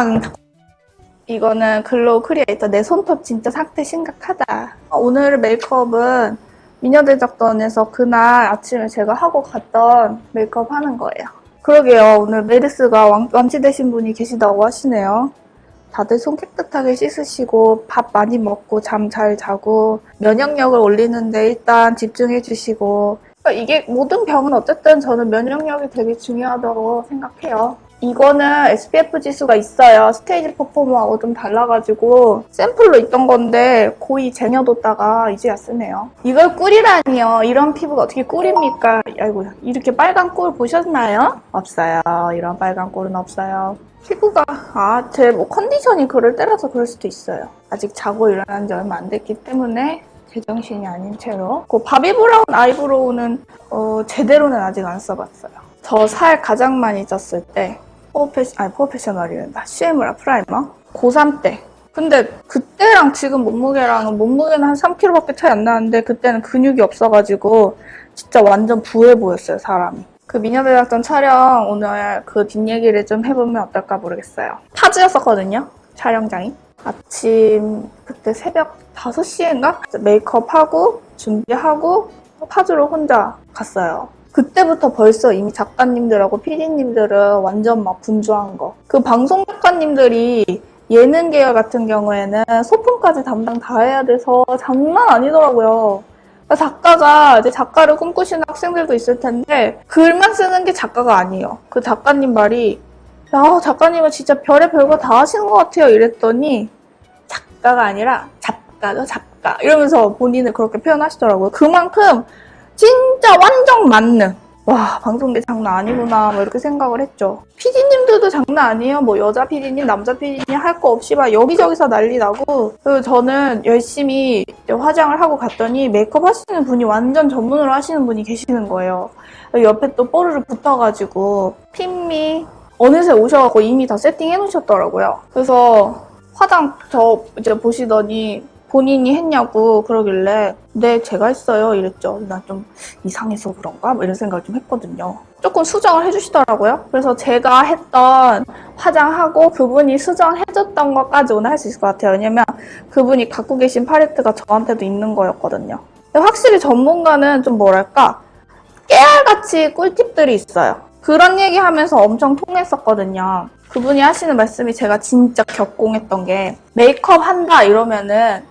빵! 이거는 글로우 크리에이터. 내 손톱 진짜 상태 심각하다. 오늘 메이크업은 미녀대작전에서 그날 아침에 제가 하고 갔던 메이크업 하는 거예요. 그러게요. 오늘 메르스가 완치되신 분이 계시다고 하시네요. 다들 손 깨끗하게 씻으시고 밥 많이 먹고 잠 잘 자고 면역력을 올리는데 일단 집중해 주시고, 그러니까 이게 모든 병은 어쨌든 저는 면역력이 되게 중요하다고 생각해요. 이거는 SPF 지수가 있어요. 스테이지 퍼포머하고 좀 달라가지고 샘플로 있던 건데 거의 쟁여뒀다가 이제야 쓰네요. 이걸 꿀이라니요. 이런 피부가 어떻게 꿀입니까? 아이고, 이렇게 빨간 꿀 보셨나요? 없어요. 이런 빨간 꿀은 없어요. 피부가 제 컨디션이 그럴 때라서 그럴 수도 있어요. 아직 자고 일어난 지 얼마 안 됐기 때문에 제정신이 아닌 채로. 그 바비브라운 아이브로우는 제대로는 아직 안 써봤어요. 저 살 가장 많이 쪘을 때 프로페셔널이란다. CMU라 프라이머 고3 때. 근데 그때랑 지금 몸무게는 한 3kg밖에 차이 안 나는데 그때는 근육이 없어가지고 진짜 완전 부해 보였어요, 사람이. 그 미녀대작전 촬영 오늘 그 뒷얘기를 좀 해보면 어떨까 모르겠어요. 파주였었거든요, 촬영장이. 아침 그때 새벽 5시인가? 메이크업하고 준비하고 파주로 혼자 갔어요. 그때부터 벌써 이미 작가님들하고 PD님들은 완전 막 분주한 거. 그 방송 작가님들이 예능 계열 같은 경우에는 소품까지 담당 다 해야 돼서 장난 아니더라고요. 작가가 이제 작가를 꿈꾸시는 학생들도 있을 텐데 글만 쓰는 게 작가가 아니에요. 그 작가님 말이 야, 작가님은 진짜 별의 별거 다 하시는 것 같아요. 이랬더니 작가가 아니라 작가죠, 작가. 이러면서 본인을 그렇게 표현하시더라고요. 그만큼 진짜 완전 만능. 와, 방송계 장난 아니구나 뭐 이렇게 생각을 했죠. PD님들도 장난 아니에요. 뭐 여자 PD님, 남자 PD님 할 거 없이 막 여기저기서 난리 나고. 그리고 저는 열심히 화장을 하고 갔더니 메이크업 하시는 분이 완전 전문으로 하시는 분이 계시는 거예요. 옆에 또 뽀르르 붙어가지고 핀미 어느새 오셔갖고 이미 다 세팅해 놓으셨더라고요. 그래서 화장 이제 보시더니 본인이 했냐고 그러길래 네, 제가 했어요 이랬죠. 나 좀 이상해서 그런가? 뭐 이런 생각을 좀 했거든요. 조금 수정을 해주시더라고요. 그래서 제가 했던 화장하고 그분이 수정해줬던 것까지 오늘 할 수 있을 것 같아요. 왜냐면 그분이 갖고 계신 팔레트가 저한테도 있는 거였거든요. 근데 확실히 전문가는 좀 뭐랄까 깨알같이 꿀팁들이 있어요. 그런 얘기하면서 엄청 통했었거든요. 그분이 하시는 말씀이 제가 진짜 격공했던 게 메이크업 한다 이러면은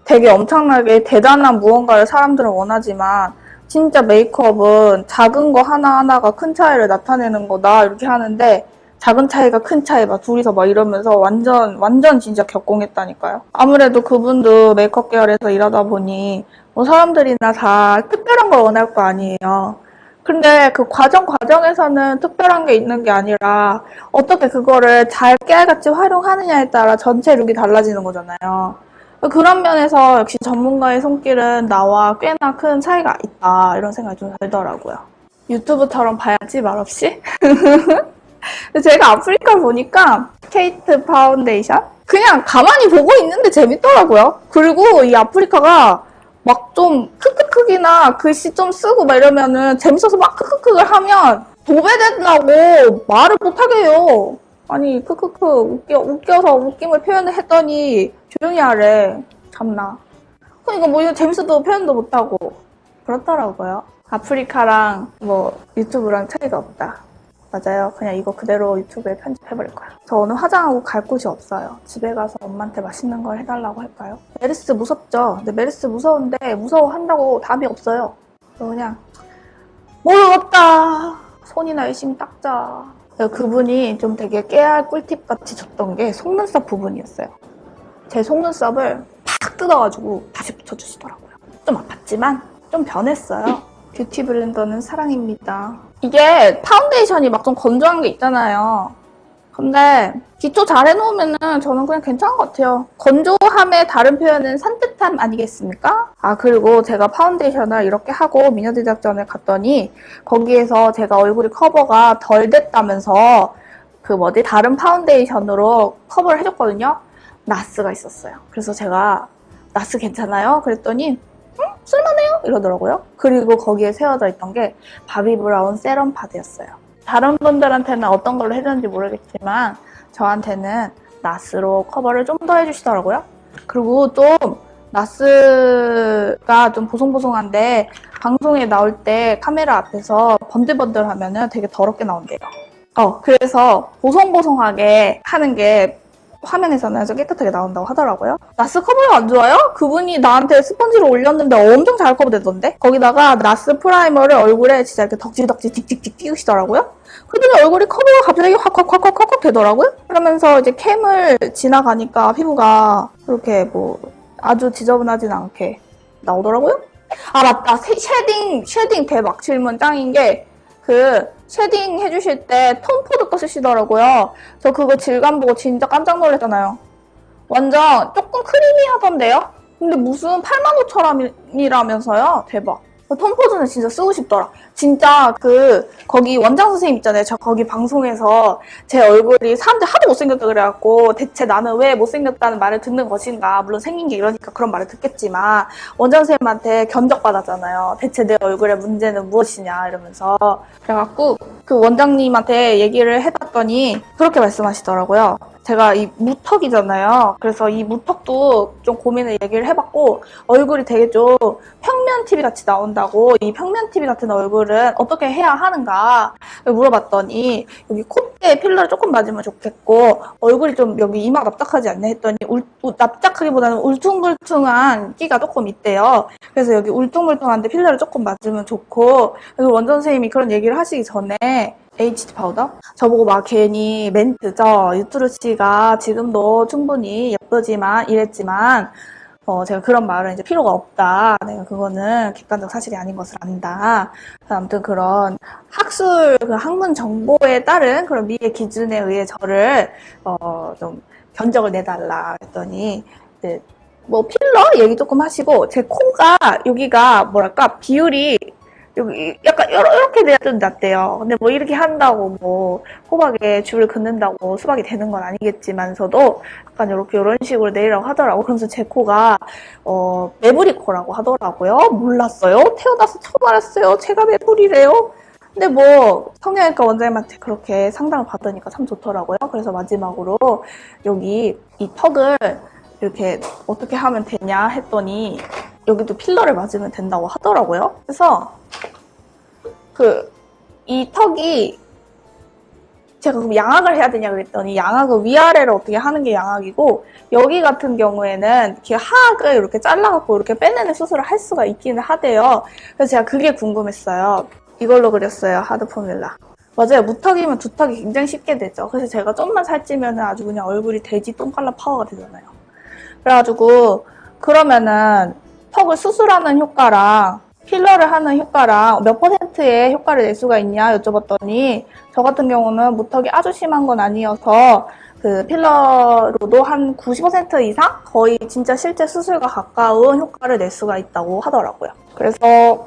되게 엄청나게 대단한 무언가를 사람들은 원하지만 진짜 메이크업은 작은 거 하나하나가 큰 차이를 나타내는 거다 이렇게 하는데 작은 차이가 큰 차이 막 둘이서 막 이러면서 완전 진짜 격공했다니까요. 아무래도 그분도 메이크업 계열에서 일하다 보니 뭐 사람들이나 다 특별한 걸 원할 거 아니에요. 근데 그 과정에서는 특별한 게 있는 게 아니라 어떻게 그거를 잘 깨알같이 활용하느냐에 따라 전체 룩이 달라지는 거잖아요. 그런 면에서 역시 전문가의 손길은 나와 꽤나 큰 차이가 있다 이런 생각이 좀 들더라고요. 유튜브처럼 봐야지 말없이. 제가 아프리카 보니까 케이트 파운데이션? 그냥 가만히 보고 있는데 재밌더라고요. 그리고 이 아프리카가 막 좀 크크크기나 글씨 좀 쓰고 막 이러면은 재밌어서 막 크크크를 하면 도배된다고 말을 못하게 해요. 아니 크크크 웃겨서 웃김을 표현을 했더니 조용히 하래. 참나. 그러니까 뭐 이거 재밌어도 표현도 못하고 그렇더라고요. 아프리카랑 뭐 유튜브랑 차이가 없다. 맞아요. 그냥 이거 그대로 유튜브에 편집해버릴 거야. 저 오늘 화장하고 갈 곳이 없어요. 집에 가서 엄마한테 맛있는 걸 해달라고 할까요? 메르스 무섭죠? 근데 메르스 무서운데 무서워한다고 답이 없어요. 그냥 모르겠다. 손이나 열심히 닦자. 그분이 좀 되게 깨알 꿀팁 같이 줬던 게 속눈썹 부분이었어요. 제 속눈썹을 팍 뜯어가지고 다시 붙여주시더라고요. 좀 아팠지만 좀 변했어요. 뷰티 블렌더는 사랑입니다. 이게 파운데이션이 막 좀 건조한 게 있잖아요. 근데 기초 잘 해놓으면은 저는 그냥 괜찮은 것 같아요. 건조함의 다른 표현은 산뜻함 아니겠습니까? 그리고 제가 파운데이션을 이렇게 하고 미녀대작전을 갔더니 거기에서 제가 얼굴이 커버가 덜 됐다면서 다른 파운데이션으로 커버를 해줬거든요. 나스가 있었어요. 그래서 제가 나스 괜찮아요? 그랬더니 쓸만해요? 이러더라고요. 그리고 거기에 세워져 있던 게 바비브라운 세럼 파드였어요. 다른 분들한테는 어떤 걸로 해줬는지 모르겠지만 저한테는 나스로 커버를 좀 더 해주시더라고요. 그리고 좀 나스가 좀 보송보송한데 방송에 나올 때 카메라 앞에서 번들번들 하면은 되게 더럽게 나온대요. 그래서 보송보송하게 하는 게 화면에서는 아주 깨끗하게 나온다고 하더라고요. 나스 커버가 안 좋아요? 그분이 나한테 스펀지로 올렸는데 엄청 잘 커버되던데? 거기다가 나스 프라이머를 얼굴에 진짜 이렇게 덕지덕지 틱틱틱 띄우시더라고요. 그러더니 얼굴이 커버가 갑자기 확 되더라고요. 그러면서 이제 캠을 지나가니까 피부가 그렇게 뭐 아주 지저분하진 않게 나오더라고요. 아 맞다, 쉐딩 대박. 질문 짱인 게 그 쉐딩 해주실 때 톤 포드 거 쓰시더라고요. 저 그거 질감 보고 진짜 깜짝 놀랐잖아요. 완전 조금 크리미하던데요? 근데 무슨 85,000원이라면서요? 대박. 톤 포드는 진짜 쓰고 싶더라. 진짜 거기 원장 선생님 있잖아요. 저 거기 방송에서 제 얼굴이 사람들이 하도 못생겼다 그래갖고 대체 나는 왜 못생겼다는 말을 듣는 것인가. 물론 생긴 게 이러니까 그런 말을 듣겠지만 원장 선생님한테 견적받았잖아요. 대체 내 얼굴의 문제는 무엇이냐 이러면서. 그래갖고 그 원장님한테 얘기를 해봤더니 그렇게 말씀하시더라고요. 제가 이 무턱이잖아요. 그래서 이 무턱도 좀 고민을 얘기를 해봤고 얼굴이 되게 좀 평면 TV 같이 나온다고 이 평면 TV 같은 얼굴은 어떻게 해야 하는가 물어봤더니 여기 콧대에 필러를 조금 맞으면 좋겠고 얼굴이 좀 여기 이마가 납작하지 않냐 했더니 납작하기보다는 울퉁불퉁한 끼가 조금 있대요. 그래서 여기 울퉁불퉁한데 필러를 조금 맞으면 좋고 그래서 원장 선생님이 그런 얘기를 하시기 전에 HD 파우더? 저보고 막 괜히 멘트죠. 유투르 씨가 지금도 충분히 예쁘지만 이랬지만 제가 그런 말은 이제 필요가 없다. 내가 그거는 객관적 사실이 아닌 것을 안다. 아무튼 그런 학문 정보에 따른 그런 미의 기준에 의해 저를 좀 견적을 내달라 했더니 이제 뭐 필러 얘기 조금 하시고 제 코가 여기가 뭐랄까 비율이 여기 약간 이렇게 돼야 좀 낫대요. 근데 뭐 이렇게 한다고 뭐 호박에 줄을 긋는다고 수박이 되는 건 아니겠지만서도 약간 이런 식으로 내리라고 하더라고. 그러면서 제 코가 메부리 코라고 하더라고요. 몰랐어요. 태어나서 처음 알았어요. 제가 메부리래요. 근데 뭐 성형외과 원장님한테 그렇게 상담을 받으니까 참 좋더라고요. 그래서 마지막으로 여기 이 턱을 이렇게 어떻게 하면 되냐 했더니 여기도 필러를 맞으면 된다고 하더라고요. 그래서 이 턱이 제가 그럼 양악을 해야 되냐 그랬더니 양악은 위아래를 어떻게 하는 게 양악이고 여기 같은 경우에는 이렇게 하악을 이렇게 잘라갖고 이렇게 빼내는 수술을 할 수가 있기는 하대요. 그래서 제가 그게 궁금했어요. 이걸로 그렸어요. 하드 포뮬라. 맞아요. 무턱이면 두턱이 굉장히 쉽게 되죠. 그래서 제가 좀만 살찌면 아주 그냥 얼굴이 돼지 똥깔라 파워가 되잖아요. 그래가지고 그러면은 턱을 수술하는 효과랑 필러를 하는 효과랑 몇 %의 효과를 낼 수가 있냐 여쭤봤더니 저 같은 경우는 무턱이 아주 심한 건 아니어서 그 필러로도 한 90% 이상 거의 진짜 실제 수술과 가까운 효과를 낼 수가 있다고 하더라고요. 그래서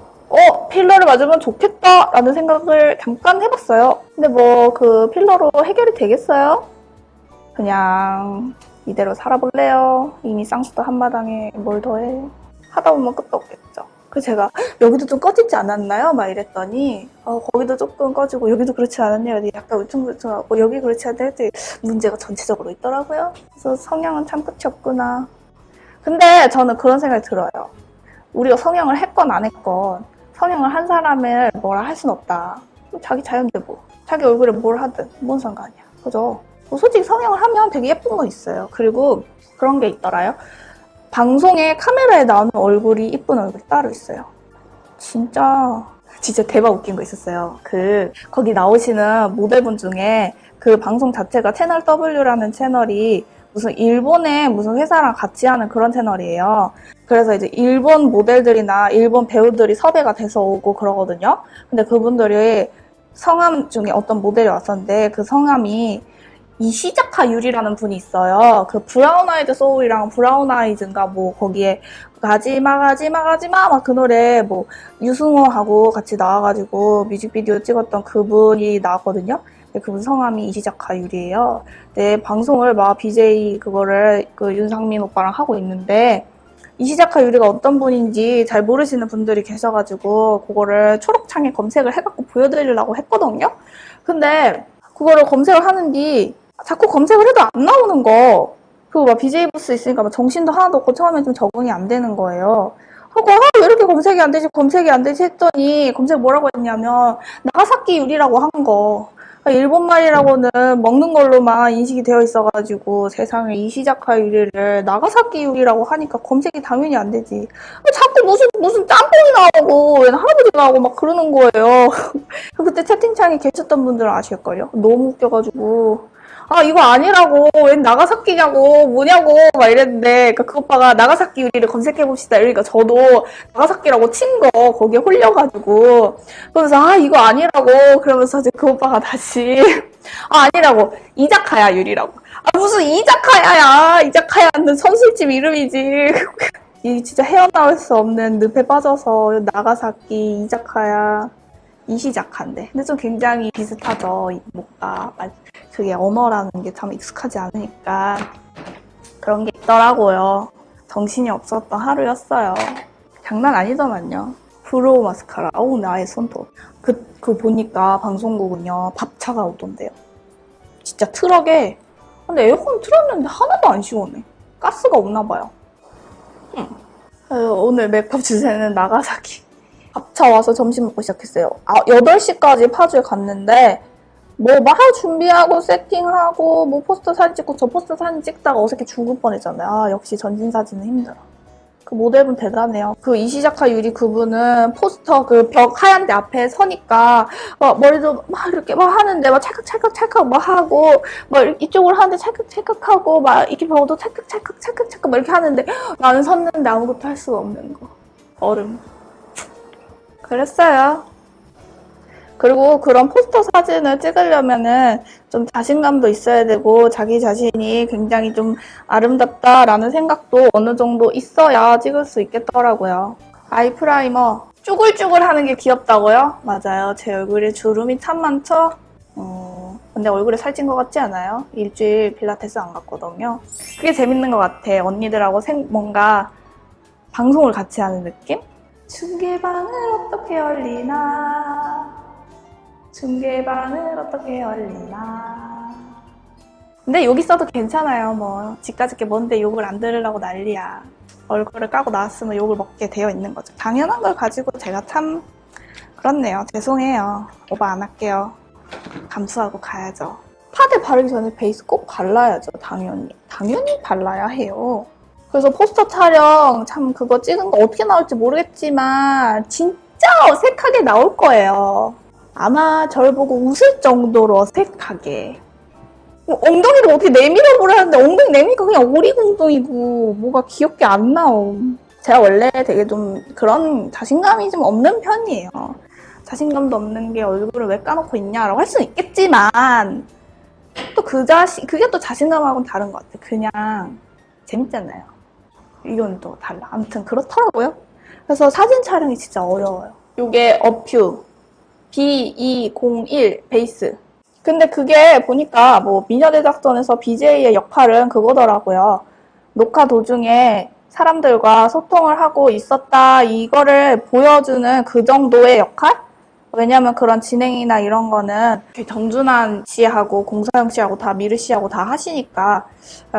필러를 맞으면 좋겠다 라는 생각을 잠깐 해봤어요. 근데 뭐 그 필러로 해결이 되겠어요? 그냥 이대로 살아볼래요? 이미 쌍수도 한마당에 뭘 더해? 하다 보면 끝도 없겠죠. 그래서 제가 여기도 좀 꺼지지 않았나요? 막 이랬더니 거기도 조금 꺼지고 여기도 그렇지 않았냐? 약간 울퉁불퉁하고 여기 그렇지 않다 했더니 문제가 전체적으로 있더라고요. 그래서 성형은 참 끝이 없구나. 근데 저는 그런 생각이 들어요. 우리가 성형을 했건 안 했건 성형을 한 사람을 뭐라 할 순 없다. 자기 자연대로 자기 얼굴에 뭘 하든 뭔 상관이야. 그죠? 솔직히 성형을 하면 되게 예쁜 거 있어요. 그리고 그런 게 있더라요. 방송에 카메라에 나오는 얼굴이 이쁜 얼굴이 따로 있어요. 진짜 대박 웃긴 거 있었어요. 거기 나오시는 모델분 중에 그 방송 자체가 채널 W라는 채널이 무슨 일본의 무슨 회사랑 같이 하는 그런 채널이에요. 그래서 이제 일본 모델들이나 일본 배우들이 섭외가 돼서 오고 그러거든요. 근데 그분들이 성함 중에 어떤 모델이 왔었는데 그 성함이 이시자카 유리라는 분이 있어요. 그 브라운 아이드 소울이랑 브라운 아이즈인가 뭐 거기에 가지마 막 그 노래 뭐 유승호하고 같이 나와가지고 뮤직비디오 찍었던 그분이 나왔거든요. 그분 성함이 이시자카 유리예요. 네, 방송을 막 BJ 그거를 윤상민 오빠랑 하고 있는데 이시자카 유리가 어떤 분인지 잘 모르시는 분들이 계셔가지고 그거를 초록창에 검색을 해갖고 보여드리려고 했거든요. 근데 그거를 검색을 하는 뒤 자꾸 검색을 해도 안 나오는 거. 그리고 막 BJ 부스 있으니까 막 정신도 하나도 없고 처음에 좀 적응이 안 되는 거예요. 하고 왜 이렇게 검색이 안 되지 했더니 검색 뭐라고 했냐면 나가사키 유리라고 한 거. 일본 말이라고는 먹는 걸로만 인식이 되어 있어가지고 세상에 이시자카 유리를 나가사키 유리라고 하니까 검색이 당연히 안 되지. 자꾸 무슨 짬뽕이 나오고 할아버지가 나오고 막 그러는 거예요. 그때 채팅창에 계셨던 분들은 아실걸요? 너무 웃겨가지고 이거 아니라고 웬 나가사키냐고 뭐냐고 막 이랬는데 그 오빠가 나가사키 유리를 검색해봅시다 이러니까 저도 나가사키라고 친 거 거기에 홀려가지고 그러면서 이거 아니라고 그러면서 이제 그 오빠가 다시 아니라고 이자카야 유리라고 무슨 이자카야는 선술집 이름이지 이 진짜 헤어나올 수 없는 늪에 빠져서 나가사키 이자카야 이시자카인데 근데 좀 굉장히 비슷하죠 뭔가 그게 언어라는 게 참 익숙하지 않으니까 그런 게 있더라고요. 정신이 없었던 하루였어요. 장난 아니더만요. 브로우 마스카라. 나의 손톱. 그 보니까 방송국은요. 밥차가 오던데요. 진짜 트럭에 근데 에어컨 틀었는데 하나도 안 시원해. 가스가 없나 봐요. 오늘 메이크업 주제는 나가사키. 밥차 와서 점심 먹고 시작했어요. 8시까지 파주에 갔는데 말 준비하고 세팅하고 뭐 포스터 사진 찍고 저 포스터 사진 찍다가 어색해 죽을 뻔했잖아요. 역시 전신사진은 힘들어. 그 모델분 대단해요. 그 이시자카 유리 그분은 포스터 그 벽 하얀 데 앞에 서니까 머리도 막 이렇게 막 하는데 막 찰칵 막 하고 막 이쪽으로 하는데 찰칵 하고 막 이렇게 봐도 찰칵 막 이렇게 하는데 나는 섰는데 아무것도 할 수가 없는 거. 얼음. 그랬어요. 그리고 그런 포스터 사진을 찍으려면은 좀 자신감도 있어야 되고 자기 자신이 굉장히 좀 아름답다라는 생각도 어느 정도 있어야 찍을 수 있겠더라고요. 아이 프라이머 쭈글쭈글 하는 게 귀엽다고요? 맞아요. 제 얼굴에 주름이 참 많죠? 근데 얼굴에 살찐 것 같지 않아요? 일주일 필라테스 안 갔거든요. 그게 재밌는 것 같아. 언니들하고 뭔가 방송을 같이 하는 느낌? 중계방을 어떻게 열리나 중계방을 어떻게 열리나 근데 여기 써도 괜찮아요. 뭐 집까지 게 뭔데 욕을 안 들으려고 난리야. 얼굴을 까고 나왔으면 욕을 먹게 되어 있는 거죠. 당연한 걸 가지고 제가 참 그렇네요. 죄송해요. 오버 안 할게요. 감수하고 가야죠. 파데 바르기 전에 베이스 꼭 발라야죠. 당연히 발라야 해요. 그래서 포스터 촬영 참 그거 찍은 거 어떻게 나올지 모르겠지만 진짜 어색하게 나올 거예요. 아마 저를 보고 웃을 정도로 어색하게. 엉덩이를 어떻게 내밀어 보라는데 엉덩이 내미니까 그냥 오리공둥이고 뭐가 귀엽게 안 나옴. 제가 원래 되게 좀 그런 자신감이 좀 없는 편이에요. 자신감도 없는 게 얼굴을 왜 까놓고 있냐라고 할 수는 있겠지만 또 그게 또 자신감하고는 다른 것 같아요. 그냥 재밌잖아요. 이건 또 달라. 아무튼 그렇더라고요. 그래서 사진 촬영이 진짜 어려워요. 이게 어퓨 B201 베이스. 근데 그게 보니까 뭐 미녀대작전에서 BJ의 역할은 그거더라고요. 녹화 도중에 사람들과 소통을 하고 있었다 이거를 보여주는 그 정도의 역할? 왜냐면 그런 진행이나 이런 거는 정준환 씨하고 공서영 씨하고 다 미르 씨하고 다 하시니까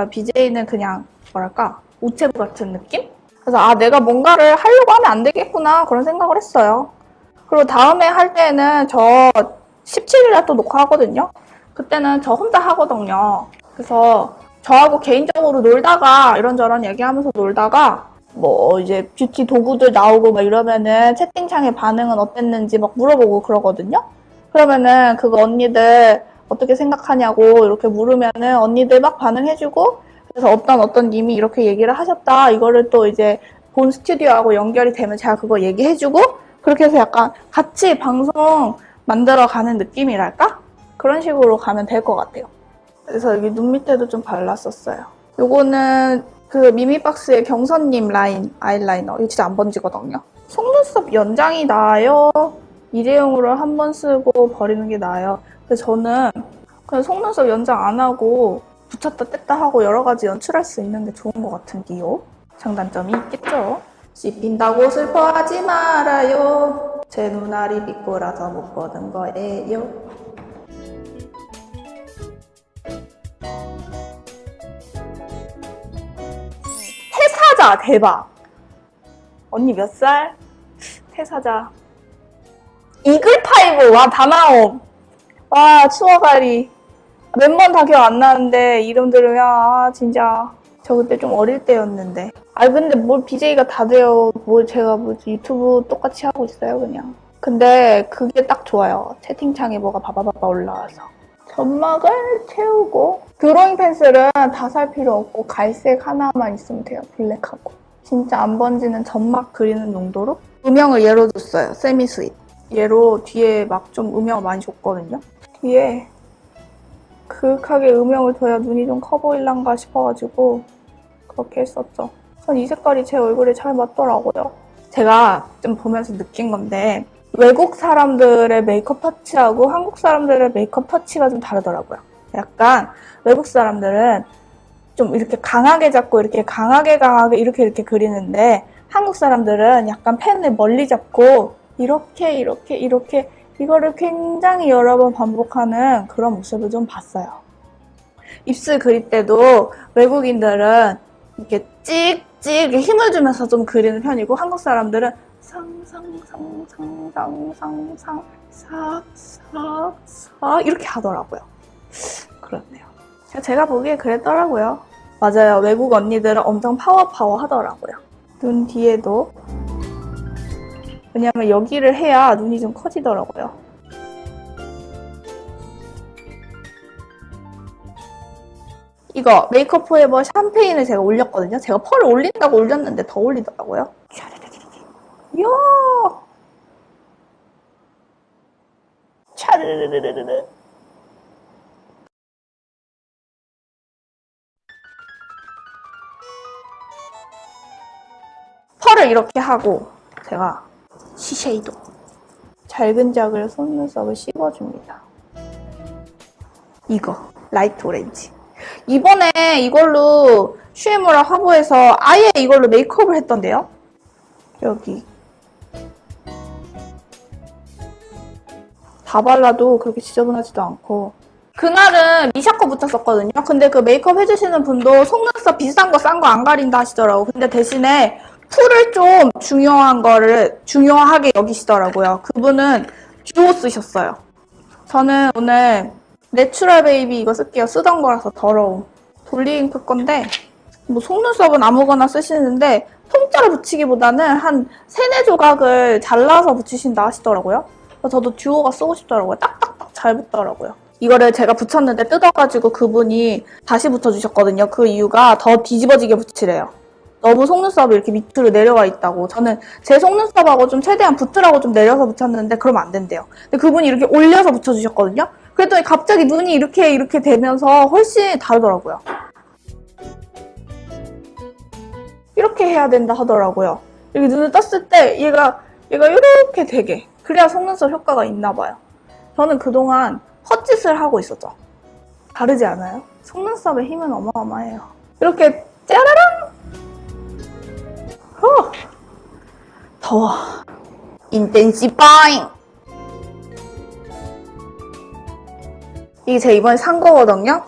BJ는 그냥 뭐랄까 우체부 같은 느낌? 그래서 내가 뭔가를 하려고 하면 안 되겠구나 그런 생각을 했어요. 그리고 다음에 할 때는 저 17일에 또 녹화하거든요. 그때는 저 혼자 하거든요. 그래서 저하고 개인적으로 놀다가 이런저런 얘기하면서 놀다가 뭐 이제 뷰티 도구들 나오고 막 이러면은 채팅창의 반응은 어땠는지 막 물어보고 그러거든요. 그러면은 그거 언니들 어떻게 생각하냐고 이렇게 물으면은 언니들 막 반응해주고 그래서 어떤 님이 이렇게 얘기를 하셨다 이거를 또 이제 본 스튜디오하고 연결이 되면 제가 그거 얘기해주고 그렇게 해서 약간 같이 방송 만들어가는 느낌이랄까? 그런 식으로 가면 될 것 같아요. 그래서 여기 눈 밑에도 좀 발랐었어요. 요거는 그 미미박스의 경선님 라인 아이라이너. 이거 진짜 안 번지거든요. 속눈썹 연장이 나아요? 일회용으로 한 번 쓰고 버리는 게 나아요? 근데 저는 그냥 속눈썹 연장 안 하고 붙였다 뗐다 하고 여러 가지 연출할 수 있는 게 좋은 것 같은데요. 장단점이 있겠죠? 씹힌다고 슬퍼하지 말아요. 제 눈알이 비꼬라서 못 보는 거예요. 와, 대박. 언니 몇 살? 퇴사자. 이글파이브, 와, 다 나옴. 와, 추억아리. 몇 번 다 기억 안 나는데, 이름 들으면, 아, 진짜. 저 그때 좀 어릴 때였는데. 근데 뭘 BJ가 다 돼요. 뭘 제가 뭐 유튜브 똑같이 하고 있어요, 그냥. 근데 그게 딱 좋아요. 채팅창에 뭐가 바바바바 올라와서. 점막을 채우고. 드로잉 펜슬은 다 살 필요 없고, 갈색 하나만 있으면 돼요, 블랙하고. 진짜 안 번지는 점막 그리는 용도로. 음영을 얘로 줬어요, 세미 스윗. 얘로 뒤에 막 좀 음영을 많이 줬거든요. 뒤에 그윽하게 음영을 둬야 눈이 좀 커 보일란가 싶어가지고 그렇게 했었죠. 전 이 색깔이 제 얼굴에 잘 맞더라고요. 제가 좀 보면서 느낀 건데 외국 사람들의 메이크업 터치하고 한국 사람들의 메이크업 터치가 좀 다르더라고요. 약간 외국 사람들은 좀 이렇게 강하게 잡고 이렇게 강하게 이렇게 그리는데 한국 사람들은 약간 펜을 멀리 잡고 이렇게 이거를 굉장히 여러 번 반복하는 그런 모습을 좀 봤어요. 입술 그릴 때도 외국인들은 이렇게 찍찍 이렇게 힘을 주면서 좀 그리는 편이고 한국 사람들은 싹 이렇게 하더라고요. 그렇네요. 제가 보기에 그랬더라고요. 맞아요. 외국 언니들은 엄청 파워 하더라고요. 눈 뒤에도. 왜냐면 여기를 해야 눈이 좀 커지더라고요. 이거 메이크업 포에버 샴페인을 제가 올렸거든요. 제가 펄을 올린다고 올렸는데 더 올리더라고요. 이야! 차르르르르르. 펄을 이렇게 하고 제가 시쉐이도 잘근작을 속눈썹을 씹어줍니다. 이거 라이트 오렌지. 이번에 이걸로 슈에무라 화보에서 아예 이걸로 메이크업을 했던데요. 여기 다 발라도 그렇게 지저분하지도 않고. 그날은 미샤코 붙였었거든요. 근데 그 메이크업 해주시는 분도 속눈썹 비싼 거 싼 거 안 가린다 하시더라고. 근데 대신에 풀을 좀 중요하게 여기시더라고요. 그분은 듀오 쓰셨어요. 저는 오늘 내추럴 베이비 이거 쓸게요. 쓰던 거라서 더러움. 돌리잉크 건데 뭐 속눈썹은 아무거나 쓰시는데 통째로 붙이기보다는 한 3-4조각을 잘라서 붙이신다 하시더라고요. 그래서 저도 듀오가 쓰고 싶더라고요. 딱딱딱 잘 붙더라고요. 이거를 제가 붙였는데 뜯어가지고 그분이 다시 붙여주셨거든요. 그 이유가 더 뒤집어지게 붙이래요. 너무 속눈썹이 이렇게 밑으로 내려와 있다고. 저는 제 속눈썹하고 좀 최대한 붙으라고 좀 내려서 붙였는데 그러면 안 된대요. 근데 그분이 이렇게 올려서 붙여주셨거든요. 그랬더니 갑자기 눈이 이렇게 되면서 훨씬 다르더라고요. 이렇게 해야 된다 하더라고요. 이렇게 눈을 떴을 때 얘가 이렇게 되게. 그래야 속눈썹 효과가 있나 봐요. 저는 그동안 헛짓을 하고 있었죠. 다르지 않아요? 속눈썹의 힘은 어마어마해요. 이렇게 짜라랑! 더워. 인텐시파잉! 이게 제가 이번에 산 거거든요.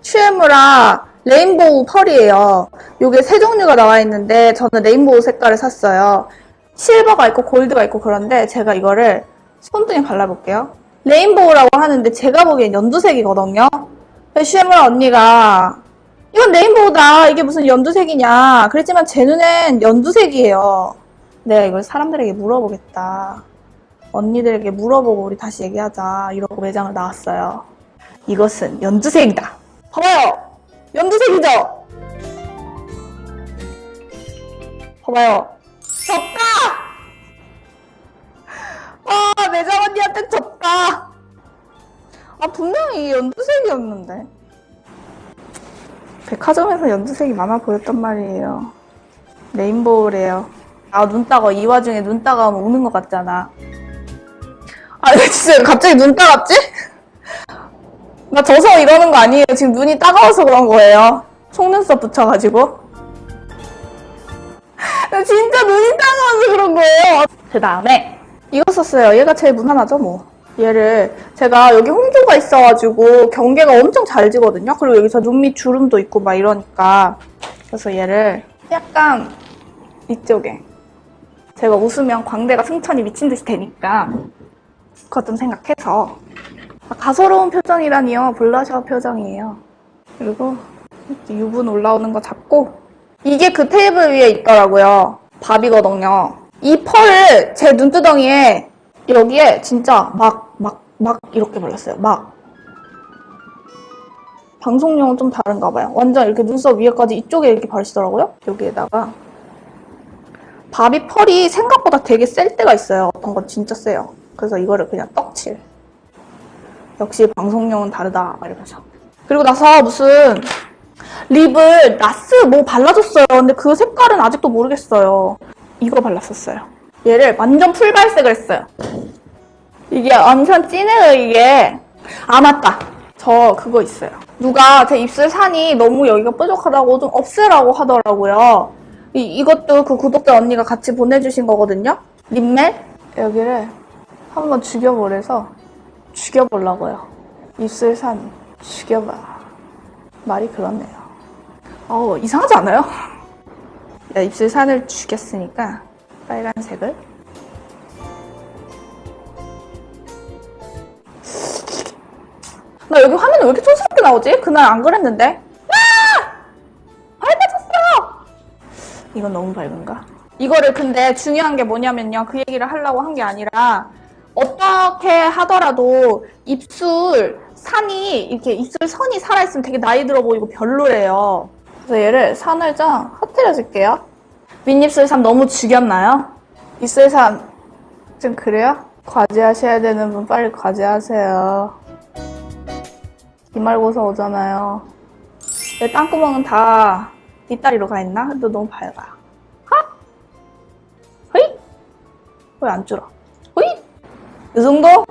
슈에무라 레인보우 펄이에요. 요게 3종류가 나와 있는데 저는 레인보우 색깔을 샀어요. 실버가 있고 골드가 있고 그런데 제가 이거를 손등에 발라볼게요. 레인보우라고 하는데 제가 보기엔 연두색이거든요. 슈에무라 언니가 이건 레인보우다. 이게 무슨 연두색이냐. 그랬지만 제 눈엔 연두색이에요. 내가 이걸 사람들에게 물어보겠다. 언니들에게 물어보고 우리 다시 얘기하자. 이러고 매장을 나왔어요. 이것은 연두색이다. 봐봐요. 연두색이죠? 봐봐요. 졌다! 매장 언니한테 졌다. 분명히 연두색이었는데. 백화점에서 연두색이 많아 보였단 말이에요. 레인보우래요. 눈 따가워. 이 와중에 눈 따가우면 우는 것 같잖아. 진짜 갑자기 눈 따갑지? 나 져서 이러는 거 아니에요. 지금 눈이 따가워서 그런 거예요. 속눈썹 붙여가지고. 나 진짜 눈이 따가워서 그런 거예요. 그 다음에 이거 썼어요. 얘가 제일 무난하죠 뭐. 얘를 제가 여기 홍조가 있어가지고 경계가 엄청 잘 지거든요. 그리고 여기서 눈 밑 주름도 있고 막 이러니까. 그래서 얘를 약간 이쪽에 제가 웃으면 광대가 승천이 미친 듯이 되니까 그것 좀 생각해서. 가소로운 표정이라니요. 블러셔 표정이에요. 그리고 유분 올라오는 거 잡고, 이게 그 테이블 위에 있더라고요. 밥이거든요. 이 펄을 제 눈두덩이에 여기에 진짜 막 이렇게 발랐어요. 막. 방송용은 좀 다른가 봐요. 완전 이렇게 눈썹 위에까지 이쪽에 이렇게 바르시더라고요. 여기에다가 바비 펄이 생각보다 되게 셀 때가 있어요. 어떤 건 진짜 세요. 그래서 이거를 그냥 떡칠. 역시 방송용은 다르다 이러면서. 그리고 나서 무슨 립을 나스 뭐 발라줬어요. 근데 그 색깔은 아직도 모르겠어요. 이거 발랐었어요. 얘를 완전 풀발색을 했어요. 이게 엄청 진해요, 이게. 아, 맞다. 저 그거 있어요. 누가 제 입술 산이 너무 여기가 뾰족하다고 좀 없애라고 하더라고요. 이것도 그 구독자 언니가 같이 보내주신 거거든요. 립멜? 여기를 한번 죽여보래서 죽여보려고요. 입술 산 죽여봐. 말이 그렇네요. 이상하지 않아요? 야, 입술 산을 죽였으니까 빨간색을. 나 여기 화면이 왜 이렇게 촌스럽게 나오지? 그날 안 그랬는데? 밝아졌어! 이건 너무 밝은가? 이거를 근데 중요한 게 뭐냐면요. 그 얘기를 하려고 한 게 아니라 어떻게 하더라도 입술 산이 이렇게 입술 선이 살아있으면 되게 나이 들어 보이고 별로래요. 그래서 얘를 산을 좀 흐트려줄게요. 윗입술 산 너무 죽였나요? 입술 산 좀 그래요? 과제하셔야 되는 분 빨리 과제하세요. 기말고사 오잖아요. 내 땅구멍은 다 뒷다리로 가 있나? 근데 너무 밝아. 하? 허이? 왜 안 줄어? 허이? 이 정도?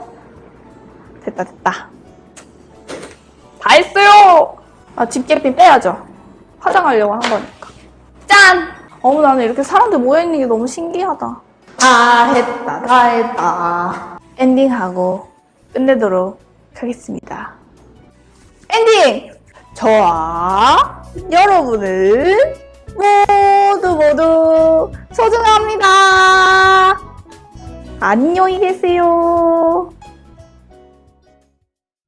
됐다. 다 했어요! 집게핀 빼야죠. 화장하려고 한 거니까. 짠! 나는 이렇게 사람들 모여있는 게 너무 신기하다. 다 했다. 엔딩하고 끝내도록 하겠습니다. 엔딩! 저와 여러분은 모두 소중합니다. 안녕히 계세요.